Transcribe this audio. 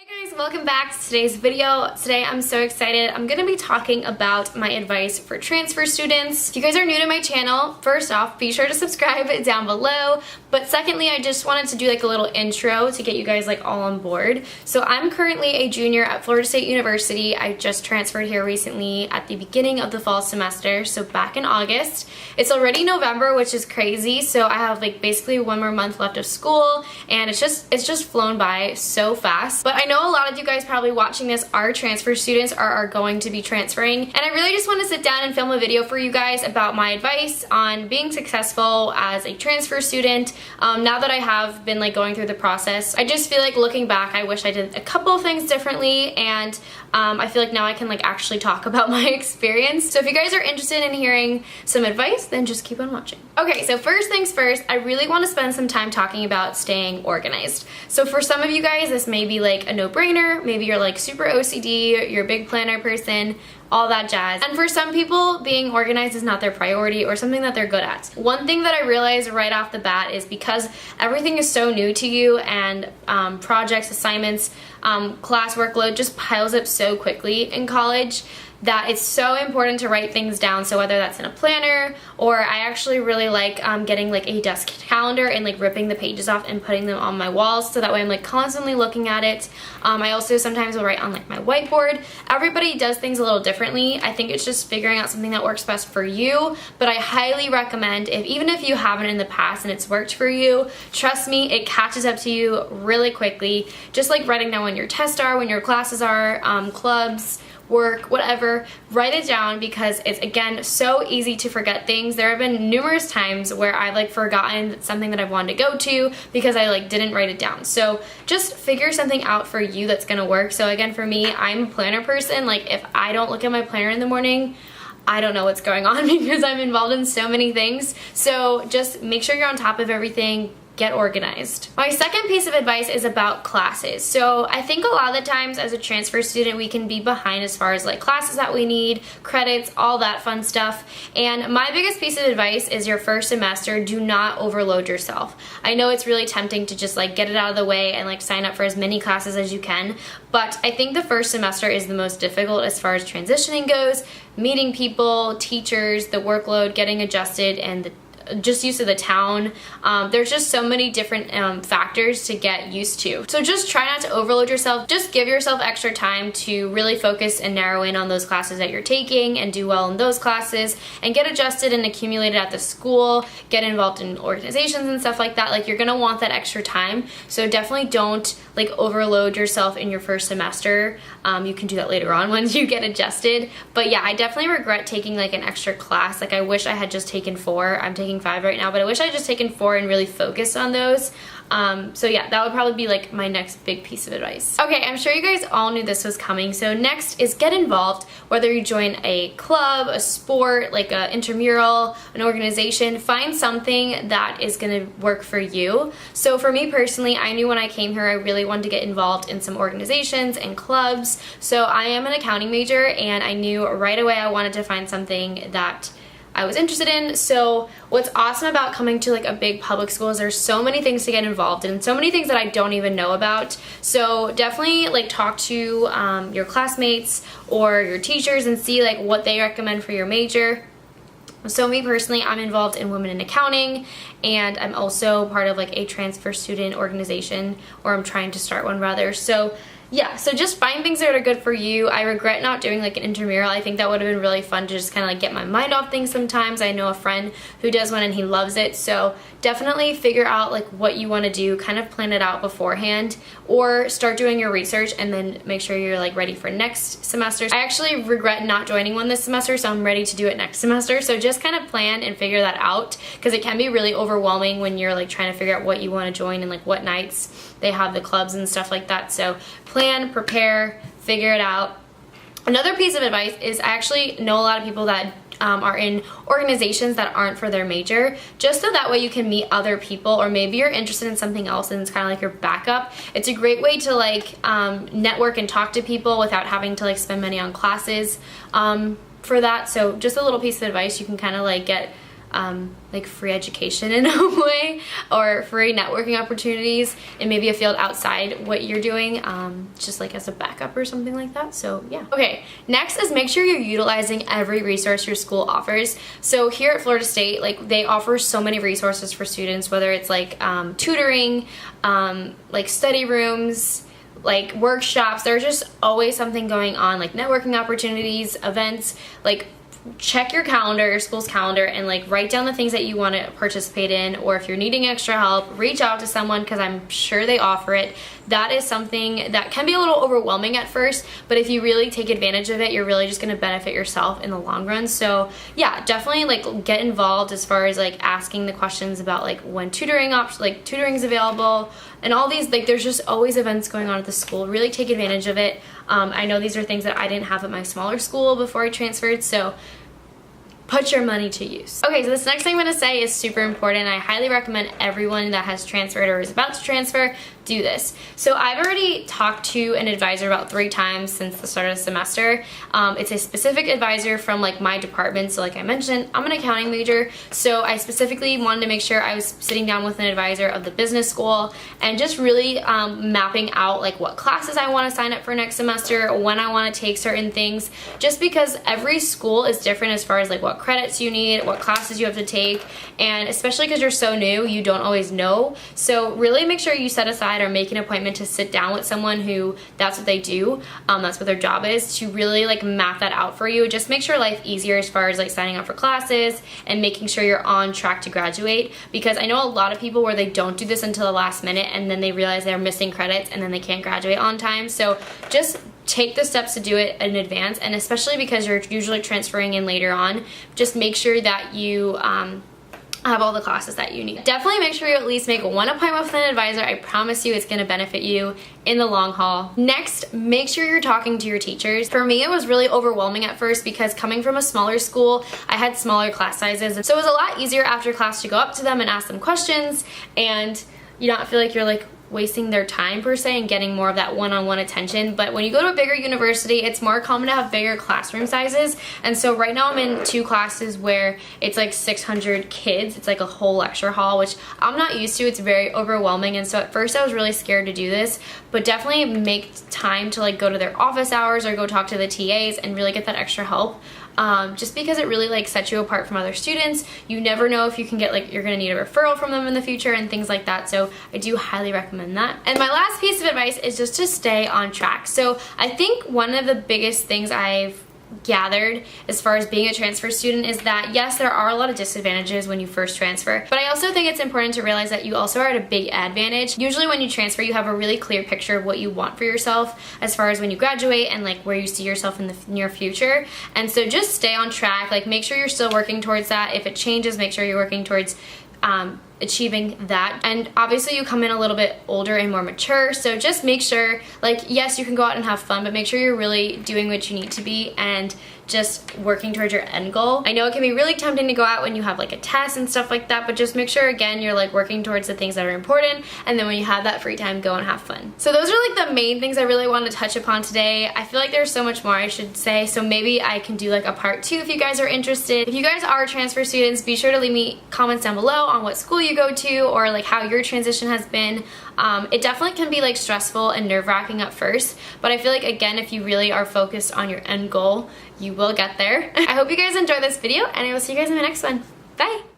Hey guys, welcome back to today's video. Today I'm so excited. I'm going to be talking about my advice for transfer students. If you guys are new to my channel, first off, be sure to subscribe down below. But secondly, I just wanted to do like a little intro to get you guys like all on board. So I'm currently a junior at Florida State University. I just transferred here recently at the beginning of the fall semester, so back in August. It's already November, which is crazy. So I have like basically one more month left of school and it's just flown by so fast. But I know a lot of you guys probably watching this are transfer students or are going to be transferring, and I really just want to sit down and film a video for you guys about my advice on being successful as a transfer student. Now that I have been like going through the process, I just feel like looking back, I wish I did a couple of things differently, and I feel like now I can like actually talk about my experience. So if you guys are interested in hearing some advice, then just keep on watching. Okay, so first things first, I really want to spend some time talking about staying organized. So for some of you guys, this may be like a no-brainer. Maybe you're like super OCD, you're a big planner person, all that jazz. And for some people, being organized is not their priority or something that they're good at. One thing that I realized right off the bat is because everything is so new to you and projects, assignments, class workload just piles up so quickly in college that it's so important to write things down. So whether that's in a planner, or I actually really like getting like a desk calendar and like ripping the pages off and putting them on my walls so that way I'm like constantly looking at it. I also sometimes will write on like my whiteboard. Everybody does things a little differently. I think it's just figuring out something that works best for you, but I highly recommend, even if you haven't in the past and it's worked for you, trust me, it catches up to you really quickly. Just like writing down when your tests are, when your classes are, clubs, work, whatever, write it down because it's, again, so easy to forget things. There have been numerous times where I've like forgotten something that I've wanted to go to because I like didn't write it down. So just figure something out for you that's gonna work. So again, for me, I'm a planner person. Like if I don't look at my planner in the morning, I don't know what's going on because I'm involved in so many things. So just make sure you're on top of everything. Get organized. My second piece of advice is about classes. So I think a lot of the times as a transfer student, we can be behind as far as like classes that we need, credits, all that fun stuff. And my biggest piece of advice is your first semester, do not overload yourself. I know it's really tempting to just like get it out of the way and like sign up for as many classes as you can, but I think the first semester is the most difficult as far as transitioning goes, meeting people, teachers, the workload, getting adjusted, and the just used to the town. There's just so many different factors to get used to. So just try not to overload yourself. Just give yourself extra time to really focus and narrow in on those classes that you're taking and do well in those classes and get adjusted and accumulated at the school, get involved in organizations and stuff like that. Like you're gonna want that extra time. So definitely don't like overload yourself in your first semester. You can do that later on once you get adjusted. But yeah, I definitely regret taking like an extra class. Like I wish I had just taken 4. I'm taking 5 right now, but I wish I had just taken 4 and really focused on those. So yeah, that would probably be like my next big piece of advice. Okay, I'm sure you guys all knew this was coming. So next is get involved, whether you join a club, a sport, like an intramural, an organization, find something that is gonna work for you. So for me personally, I knew when I came here, I really wanted to get involved in some organizations and clubs. So I am an accounting major and I knew right away I wanted to find something that I was interested in. So what's awesome about coming to like a big public school is there's so many things to get involved in, so many things that I don't even know about. So definitely like talk to your classmates or your teachers and see like what they recommend for your major. So me personally, I'm involved in Women in Accounting, and I'm also part of like a transfer student organization, or I'm trying to start one rather. So yeah, so just find things that are good for you. I regret not doing like an intramural. I think that would have been really fun to just kind of like get my mind off things sometimes. I know a friend who does one and he loves it. So definitely figure out like what you want to do, kind of plan it out beforehand, or start doing your research and then make sure you're like ready for next semester. I actually regret not joining one this semester, so I'm ready to do it next semester. So just kind of plan and figure that out because it can be really overwhelming when you're like trying to figure out what you want to join and like what nights they have the clubs and stuff like that. So plan, prepare, figure it out. Another piece of advice is I actually know a lot of people that are in organizations that aren't for their major, just so that way you can meet other people, or maybe you're interested in something else and it's kind of like your backup. It's a great way to like network and talk to people without having to like spend money on classes for that. So just a little piece of advice, you can kind of like get like free education in a way, or free networking opportunities in maybe a field outside what you're doing, just like as a backup or something like that. So yeah. Okay, next is make sure you're utilizing every resource your school offers. So here at Florida State, like they offer so many resources for students, whether it's like tutoring, like study rooms, like workshops. There's just always something going on, like networking opportunities, events. Like check your calendar, your school's calendar, and like write down the things that you want to participate in, or if you're needing extra help, reach out to someone because I'm sure they offer it. That is something that can be a little overwhelming at first, but if you really take advantage of it, you're really just going to benefit yourself in the long run. So yeah, definitely like get involved as far as like asking the questions about like when tutoring is available and all these, like there's just always events going on at the school. Really take advantage of it. I know these are things that I didn't have at my smaller school before I transferred, so put your money to use. Okay, so this next thing I'm gonna say is super important. I highly recommend everyone that has transferred or is about to transfer do this. So I've already talked to an advisor about 3 times since the start of the semester. It's a specific advisor from like my department. So like I mentioned, I'm an accounting major. So I specifically wanted to make sure I was sitting down with an advisor of the business school and just really mapping out like what classes I want to sign up for next semester, when I want to take certain things, just because every school is different as far as like what credits you need, what classes you have to take, and especially because you're so new, you don't always know. So really make sure you set aside or make an appointment to sit down with someone who that's what they do, that's what their job is, to really like map that out for you. Just make sure life easier as far as like signing up for classes and making sure you're on track to graduate, because I know a lot of people where they don't do this until the last minute and then they realize they're missing credits and then they can't graduate on time. So just take the steps to do it in advance, and especially because you're usually transferring in later on, just make sure that you have all the classes that you need. Definitely make sure you at least make one appointment with an advisor. I promise you it's going to benefit you in the long haul. Next, make sure you're talking to your teachers. For me, it was really overwhelming at first because coming from a smaller school, I had smaller class sizes. So it was a lot easier after class to go up to them and ask them questions, and you don't feel like you're like wasting their time per se and getting more of that one-on-one attention. But when you go to a bigger university, it's more common to have bigger classroom sizes. And so right now I'm in 2 classes where it's like 600 kids. It's like a whole lecture hall, which I'm not used to. It's very overwhelming. And so at first I was really scared to do this, but definitely make time to like go to their office hours or go talk to the TAs and really get that extra help. Just because it really like sets you apart from other students. You never know if you can get like, you're gonna need a referral from them in the future and things like that. So I do highly recommend that. And my last piece of advice is just to stay on track. So I think one of the biggest things I've gathered as far as being a transfer student is that yes, there are a lot of disadvantages when you first transfer, but I also think it's important to realize that you also are at a big advantage. Usually when you transfer, you have a really clear picture of what you want for yourself as far as when you graduate and like where you see yourself in the near future. And so just stay on track, like make sure you're still working towards that. If it changes, make sure you're working towards achieving that. And obviously you come in a little bit older and more mature, so just make sure, like, yes, you can go out and have fun, but make sure you're really doing what you need to be and just working towards your end goal. I know it can be really tempting to go out when you have like a test and stuff like that, but just make sure again you're like working towards the things that are important, and then when you have that free time, go and have fun. So those are like the main things I really wanted to touch upon today. I feel like there's so much more I should say, so maybe I can do like a part 2 if you guys are interested. If you guys are transfer students, be sure to leave me comments down below on what school you go to or like how your transition has been. It definitely can be like stressful and nerve-wracking at first, but I feel like again, if you really are focused on your end goal, you will get there. I hope you guys enjoyed this video, and I will see you guys in the next one. Bye!